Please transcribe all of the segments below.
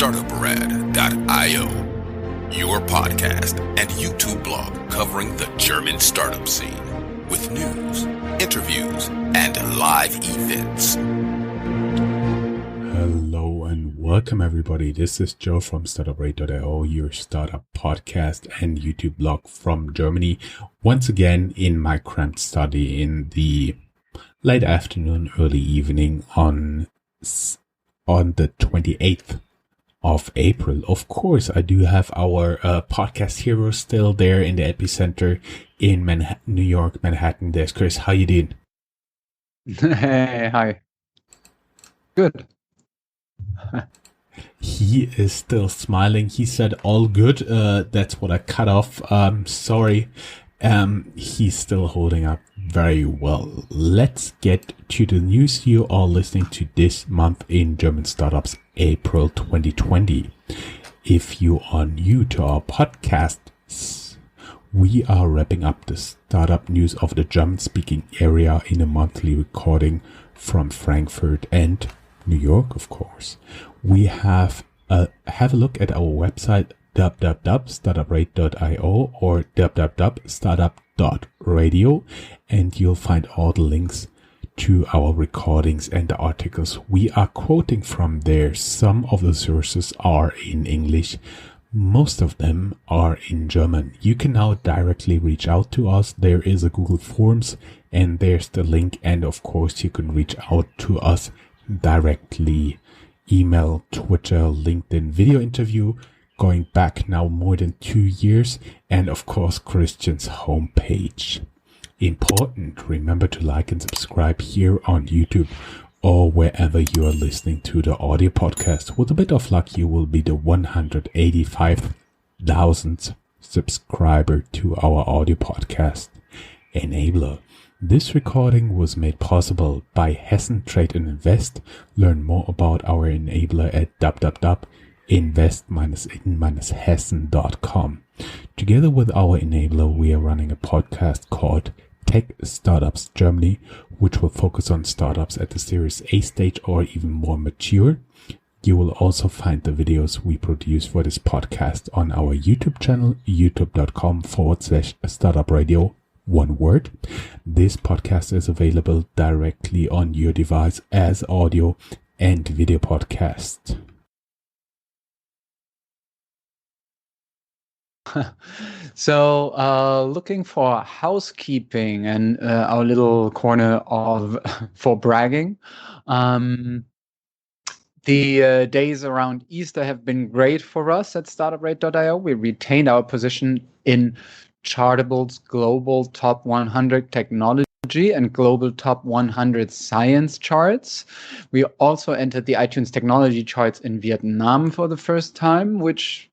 Startuprad.io, your podcast and YouTube blog covering the German startup scene with news, interviews, and live events. Hello and welcome everybody. This is Joe from Startuprad.io, your startup podcast and YouTube blog from Germany. Once again in my cramped study in the late afternoon, early evening on the 28th of April. Of course, I do have our podcast hero still there in the epicenter in New York, Manhattan. There's Chris. How you doing? Hey, hi. Good. He is still smiling. He said all good. That's what I cut off. Sorry. He's still holding up very well. Let's get to the news you are listening to this month in German Startups, April 2020. If you are new to our podcasts, we are wrapping up the startup news of the German-speaking area in a monthly recording from Frankfurt and New York, of course. We have a look at our website www.startuprad.io or www.startup.radio, and you'll find all the links to our recordings and the articles we are quoting from there. Some of the sources are in English. Most of them are in German. You can now directly reach out to us. There is a Google Forms and there's the link. And of course, you can reach out to us directly. Email, Twitter, LinkedIn, video interview, going back now more than 2 years. And of course, Christian's homepage. Important, remember to like and subscribe here on YouTube or wherever you are listening to the audio podcast. With a bit of luck, you will be the 185,000th subscriber to our audio podcast enabler. This recording was made possible by Hessen Trade and Invest. Learn more about our enabler at www.invest-in-hessen.com. Together with our enabler, we are running a podcast called Tech Startups Germany, which will focus on startups at the Series A stage or even more mature. You will also find the videos we produce for this podcast on our YouTube channel, youtube.com/startupradio. One word. This podcast is available directly on your device as audio and video podcast. So, looking for housekeeping and our little corner of for bragging. The days around Easter have been great for us at Startuprad.io. We retained our position in Chartable's Global Top 100 Technology and Global Top 100 Science charts. We also entered the iTunes Technology charts in Vietnam for the first time, which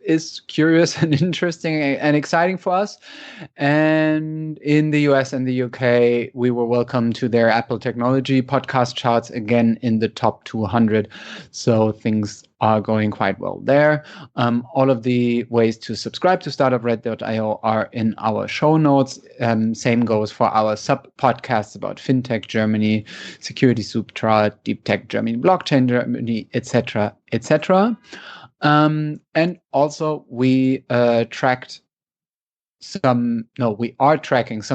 is curious and interesting and exciting for us. And in the US and the UK, we were welcomed to their Apple Technology podcast charts, again in the top 200. So things are going quite well there. All of the ways to subscribe to Startuprad.io are in our show notes. Same goes for our sub-podcasts about FinTech Germany, Security Substrat, Deep Tech Germany, Blockchain Germany, etc., etc. And also we are tracking some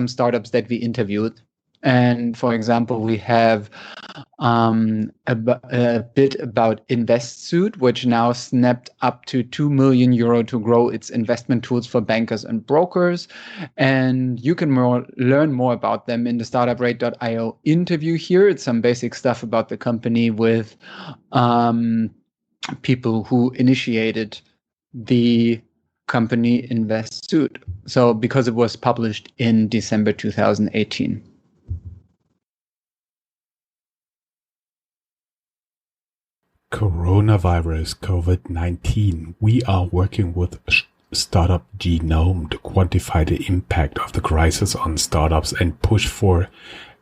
startups that we interviewed. And for example, we have a bit about InvestSuit, which now snapped up to €2 million to grow its investment tools for bankers and brokers. And you can learn more about them in the Startuprad.io interview here. It's some basic stuff about the company with people who initiated the company InvestSuit. So because it was published in December 2018. Coronavirus, COVID-19. We are working with Startup Genome to quantify the impact of the crisis on startups and push for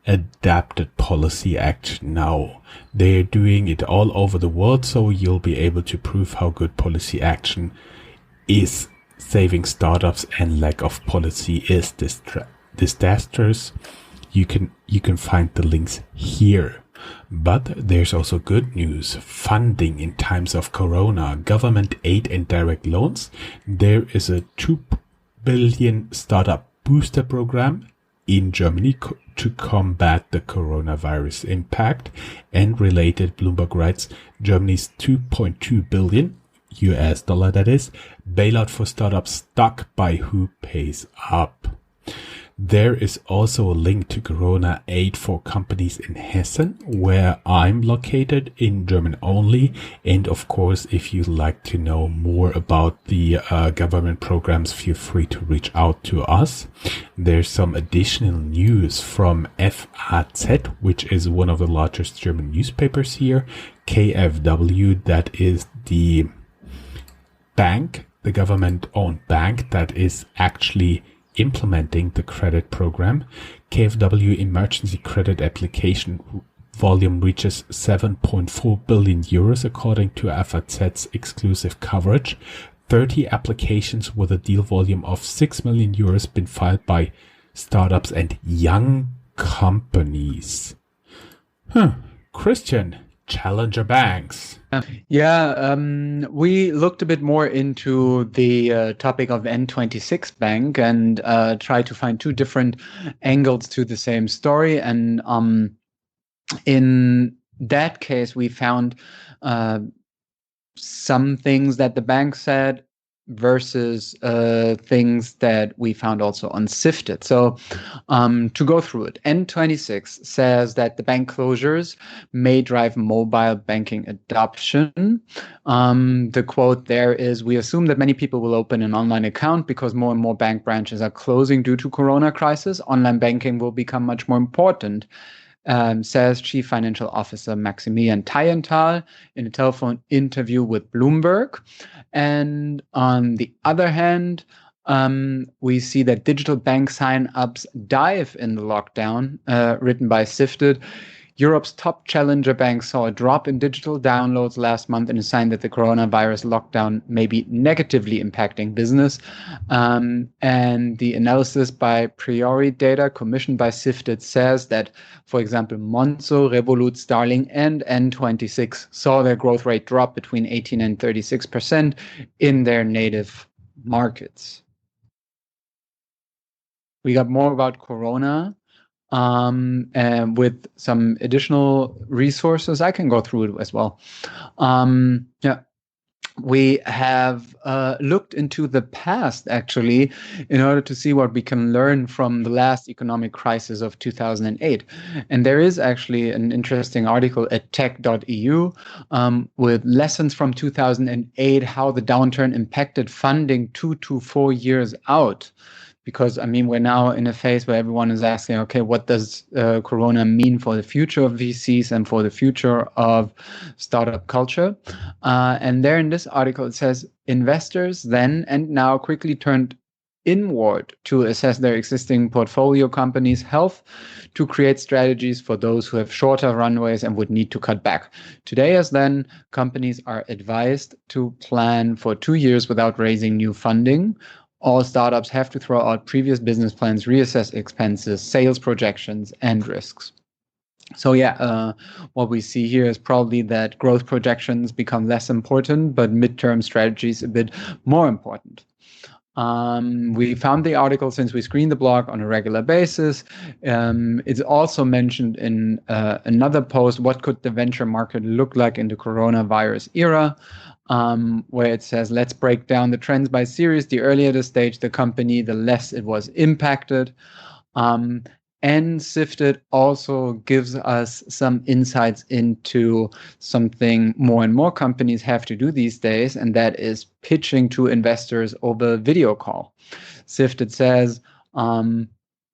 adapted policy action now. They're doing it all over the world, so you'll be able to prove how good policy action is saving startups and lack of policy is disastrous. You can find the links here. But there's also good news. Funding in times of Corona, government aid and direct loans. There is a 2 billion startup booster program in Germany to combat the coronavirus impact, and related, Bloomberg writes, Germany's 2.2 billion US dollar, that is, bailout for startups stuck by who pays up. There is also a link to Corona aid for companies in Hessen, where I'm located, in German only. And of course, if you'd like to know more about the government programs, feel free to reach out to us. There's some additional news from FAZ, which is one of the largest German newspapers here. KfW, that is the bank, the government-owned bank that is actually implementing the credit program. KfW emergency credit application volume reaches 7.4 billion euros according to FAZ's exclusive coverage. 30 applications with a deal volume of 6 million euros been filed by startups and young companies. Christian, challenger banks. We looked a bit more into the topic of N26 Bank and tried to find two different angles to the same story. And in that case, we found some things that the bank said versus things that we found also on Sifted. So to go through it, N26 says that the bank closures may drive mobile banking adoption. The quote there is, "We assume that many people will open an online account because more and more bank branches are closing due to Corona crisis. Online banking will become much more important," says Chief Financial Officer Maximilian Teijenthal in a telephone interview with Bloomberg. And on the other hand, we see that digital bank sign-ups dive in the lockdown, written by Sifted. Europe's top challenger bank saw a drop in digital downloads last month in a sign that the coronavirus lockdown may be negatively impacting business. And the analysis by Priori Data commissioned by Sifted says that, for example, Monzo, Revolut, Starling, and N26 saw their growth rate drop between 18 and 36% in their native markets. We got more about Corona. And with some additional resources, I can go through it as well. We have looked into the past, actually, in order to see what we can learn from the last economic crisis of 2008. And there is actually an interesting article at tech.eu with lessons from 2008, how the downturn impacted funding 2 to 4 years out. Because, I mean, we're now in a phase where everyone is asking, okay, what does Corona mean for the future of VCs and for the future of startup culture? And there in this article, it says, investors then and now quickly turned inward to assess their existing portfolio companies' health, to create strategies for those who have shorter runways and would need to cut back. Today as then, companies are advised to plan for 2 years without raising new funding. All startups have to throw out previous business plans, reassess expenses, sales projections, and risks. So what we see here is probably that growth projections become less important, but midterm strategies a bit more important. We found the article since we screen the blog on a regular basis. It's also mentioned in another post, what could the venture market look like in the coronavirus era? Where it says, let's break down the trends by series. The earlier the stage the company, the less it was impacted. And Sifted also gives us some insights into something more and more companies have to do these days, and that is pitching to investors over video call. Sifted says,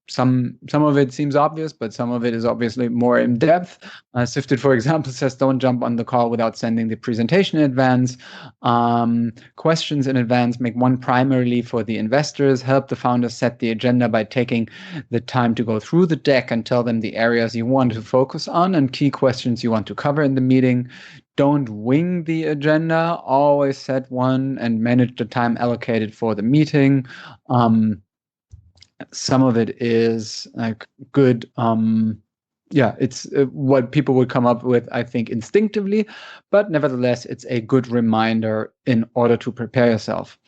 some of it seems obvious, but some of it is obviously more in depth. Sifted, for example, says don't jump on the call without sending the presentation in advance. Questions in advance, make one primarily for the investors. Help the founders set the agenda by taking the time to go through the deck and tell them the areas you want to focus on and key questions you want to cover in the meeting. Don't wing the agenda. Always set one and manage the time allocated for the meeting. Some of it is like good it's what people would come up with, I think, instinctively, but nevertheless, it's a good reminder in order to prepare yourself.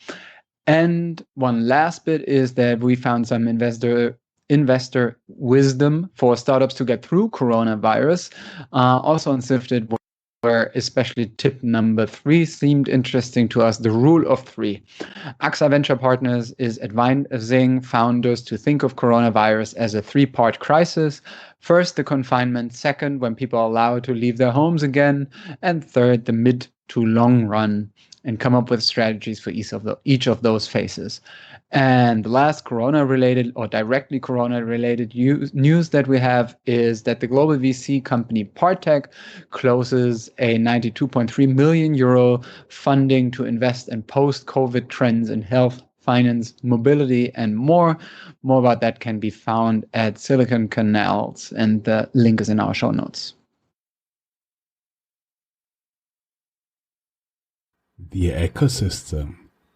And one last bit is that we found some investor wisdom for startups to get through coronavirus, also on Sifted, where especially tip number 3 seemed interesting to us, the rule of 3. AXA Venture Partners is advising founders to think of coronavirus as a 3-part crisis. First, the confinement. Second, when people are allowed to leave their homes again. And third, the mid to long run, and come up with strategies for each of those phases. And the last corona-related or directly corona-related news that we have is that the global VC company Partech closes a 92.3 million euro funding to invest in post-COVID trends in health, finance, mobility, and more. More about that can be found at Silicon Canals, and the link is in our show notes. The ecosystem.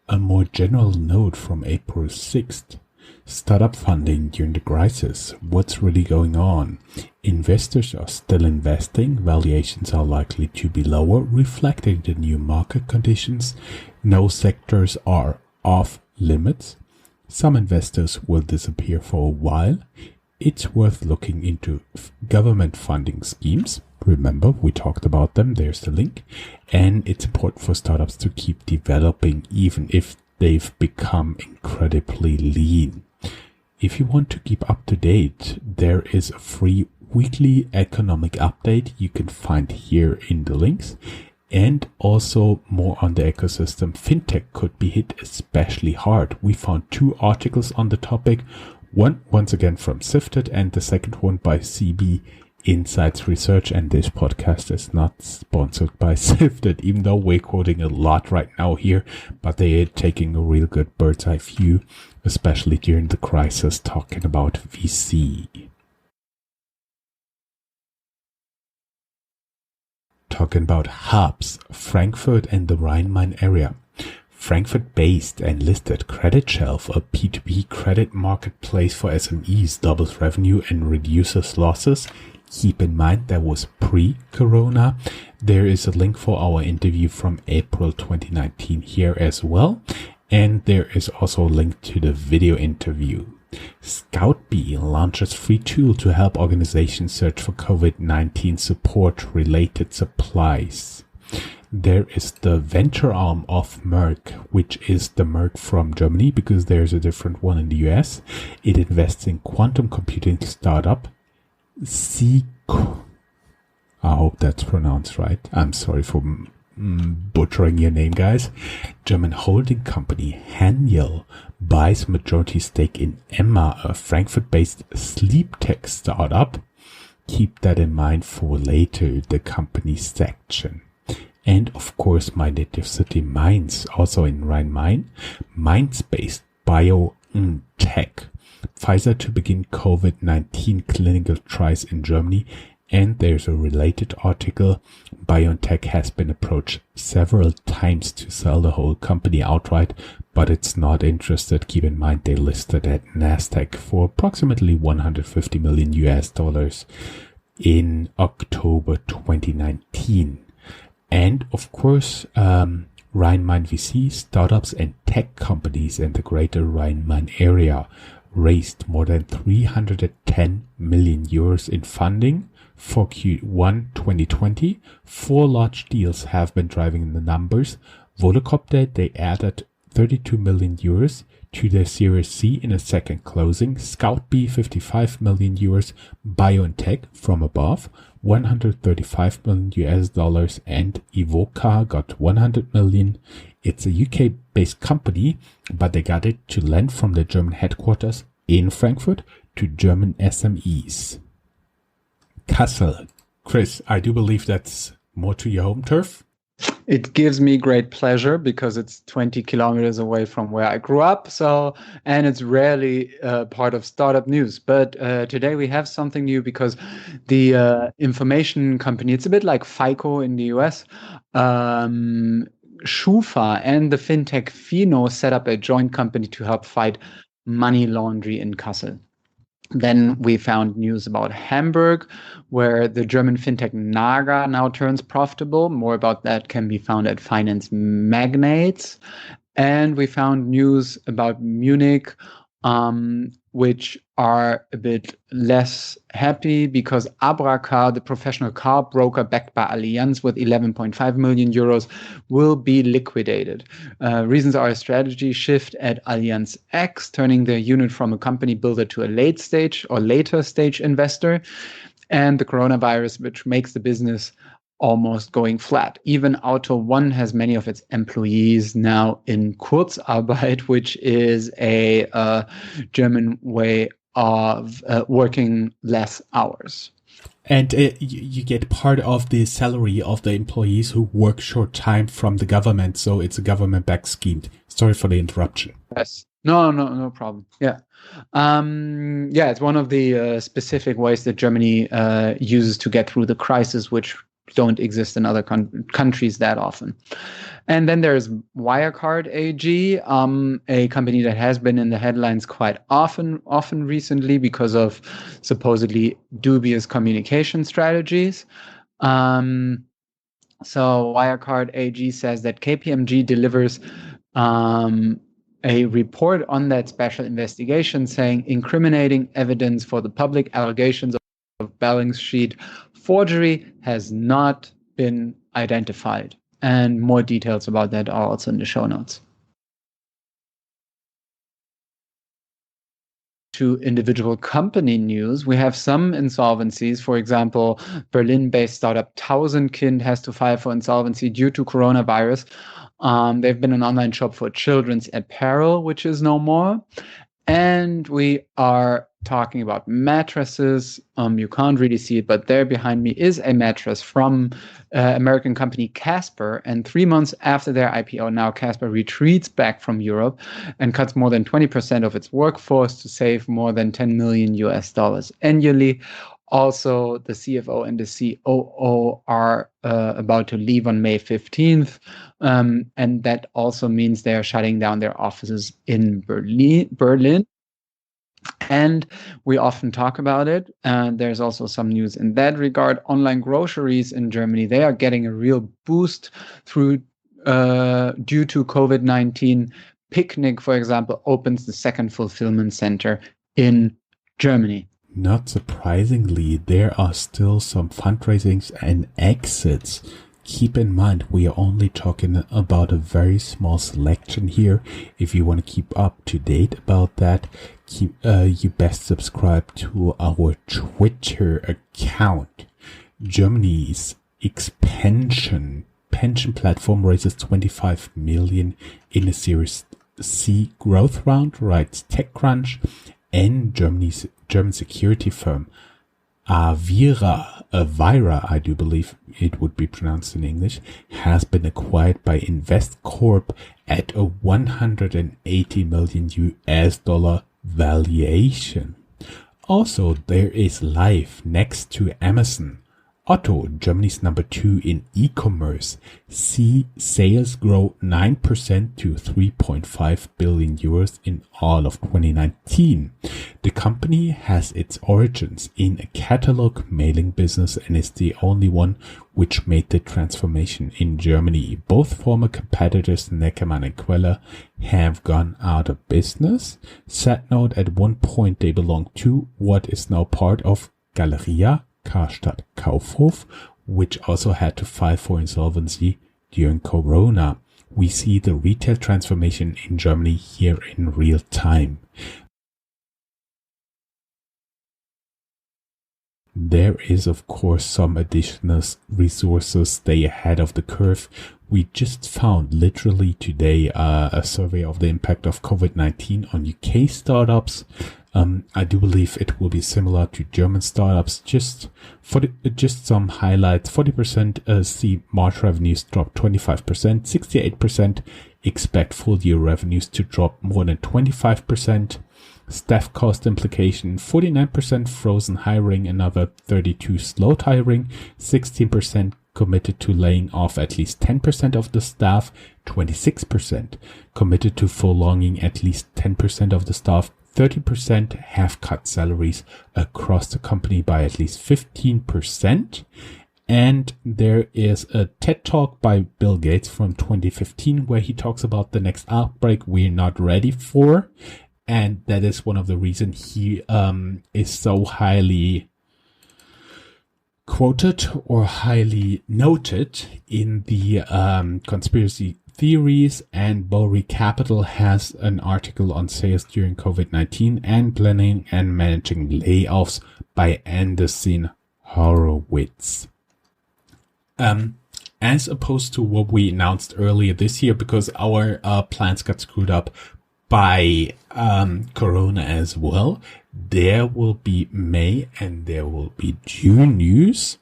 A more general note from April 6th. Startup funding during the crisis. What's really going on? Investors are still investing. Valuations are likely to be lower, reflecting the new market conditions. No sectors are off limits. Some investors will disappear for a while. It's worth looking into government funding schemes. Remember, we talked about them. There's the link. And it's important for startups to keep developing, even if they've become incredibly lean. If you want to keep up to date, there is a free weekly economic update you can find here in the links. And also more on the ecosystem. Fintech could be hit especially hard. We found 2 articles on the topic. One, once again, from Sifted, and the second one by CB Insights Research. And this podcast is not sponsored by Sifted, even though we're quoting a lot right now here, but they are taking a real good bird's eye view, especially during the crisis, talking about VC. Talking about hubs, Frankfurt and the Rhine-Main area. Frankfurt-based and listed Credit Shelf, a P2P credit marketplace for SMEs, doubles revenue and reduces losses. Keep in mind that was pre-corona. There is a link for our interview from April 2019 here as well. And there is also a link to the video interview. ScoutBee launches free tool to help organizations search for COVID-19 support related supplies. There is the venture arm of Merck, which is the Merck from Germany, because there's a different one in the US. It invests in quantum computing startup Seco. I hope that's pronounced right. I'm sorry for butchering your name, guys. German holding company Haniel buys majority stake in Emma, a Frankfurt-based sleep tech startup. Keep that in mind for later, the company section. And of course, my native city Mainz, also in Rhine-Main. Mainz-based BioNTech. Pfizer to begin COVID-19 clinical trials in Germany. And there's a related article. BioNTech has been approached several times to sell the whole company outright, but it's not interested. Keep in mind they listed at Nasdaq for approximately $150 million in October 2019. And of course, Rhine-Main VC, startups and tech companies in the greater Rhine-Main area raised more than 310 million euros in funding for Q1 2020. 4 large deals have been driving the numbers. Volocopter, they added 32 million euros to their Series C in a second closing. ScoutBee, 55 million euros. BioNTech from above, $135 million, and Evoca got 100 million. It's a UK-based company, but they got it to lend from the German headquarters in Frankfurt to German SMEs. Kassel. Chris, I do believe that's more to your home turf. It gives me great pleasure because it's 20 kilometers away from where I grew up. And it's rarely part of startup news. But today we have something new because the information company, it's a bit like FICO in the US, Schufa and the fintech Fino set up a joint company to help fight money laundering in Kassel. Then we found news about Hamburg, where the German fintech Naga now turns profitable. More about that can be found at Finance Magnates. And we found news about Munich, which are a bit less happy because Abracar, the professional car broker backed by Allianz with 11.5 million euros, will be liquidated. Reasons are a strategy shift at Allianz X, turning the unit from a company builder to a late stage or later stage investor, and the coronavirus, which makes the business almost going flat. Even Auto One has many of its employees now in Kurzarbeit, which is a German way of working less hours. And you get part of the salary of the employees who work short time from the government. So it's a government-backed scheme. Sorry for the interruption. Yes. No problem. Yeah. It's one of the specific ways that Germany uses to get through the crisis, which don't exist in other countries that often. And then there's Wirecard AG, a company that has been in the headlines quite often recently because of supposedly dubious communication strategies. So Wirecard AG says that KPMG delivers a report on that special investigation saying incriminating evidence for the public allegations of balance sheet forgery has not been identified. And more details about that are also in the show notes. To individual company news, we have some insolvencies. For example, Berlin-based startup Tausendkind has to file for insolvency due to coronavirus. They've been an online shop for children's apparel, which is no more. And we are talking about mattresses. You can't really see it, but there behind me is a mattress from American company Casper. And 3 months after their IPO, now Casper retreats back from Europe and cuts more than 20% of its workforce to save more than $10 million annually. Also, the CFO and the COO are about to leave on May 15th. And that also means they are shutting down their offices in Berlin. And we often talk about it. And there's also some news in that regard. Online groceries in Germany, they are getting a real boost due to COVID-19. Picnic, for example, opens the second fulfillment center in Germany. Not surprisingly, there are still some fundraisings and exits. Keep in mind, we are only talking about a very small selection here. If you want to keep up to date about that, you best subscribe to our Twitter account. Germany's expansion pension platform raises 25 million in a Series C growth round, writes TechCrunch. And German security firm Avira, I do believe it would be pronounced in English, has been acquired by Investcorp at a 180 million US dollar valuation. Also, there is live next to Amazon. Otto, Germany's number 2 in e-commerce, see sales grow 9% to 3.5 billion euros in all of 2019. The company has its origins in a catalog mailing business and is the only one which made the transformation in Germany. Both former competitors, Neckermann and Queller, have gone out of business. Sad note, at one point they belonged to what is now part of Galeria Karstadt Kaufhof, which also had to file for insolvency during Corona. We see the retail transformation in Germany here in real time. There is, of course, some additional resources stay ahead of the curve. We just found literally today a survey of the impact of COVID-19 on UK startups. I do believe it will be similar to German startups. Just some highlights. 40% see March revenues drop 25%. 68% expect full year revenues to drop more than 25%. Staff cost implication, 49% frozen hiring, another 32% slowed hiring, 16% committed to laying off at least 10% of the staff, 26% committed to prolonging at least 10% of the staff, 30% have cut salaries across the company by at least 15%. And there is a TED Talk by Bill Gates from 2015 where he talks about the next outbreak we're not ready for. And that is one of the reasons he is so highly quoted or highly noted in the conspiracy theories. And Bowery Capital has an article on sales during COVID-19 and planning and managing layoffs by Anderson Horowitz. As opposed to what we announced earlier this year, because our plans got screwed up by Corona as well, there will be May and there will be June news.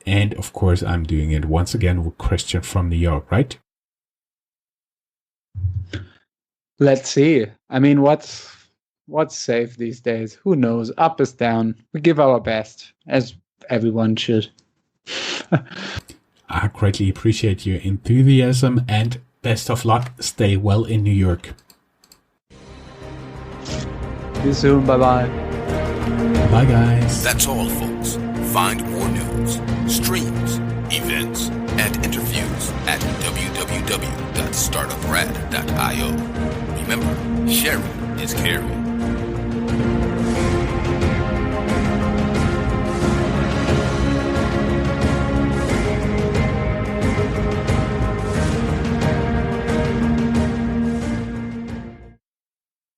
And of course, I'm doing it once again with Christian from New York, right? Let's see. I mean, what's safe these days? Who knows? Up is down. We give our best, as everyone should. I greatly appreciate your enthusiasm and best of luck. Stay well in New York. See you soon. Bye-bye. Bye, guys. That's all, folks. Find more news, streams, events, and interviews at www.startuprad.io. Remember, sharing is caring.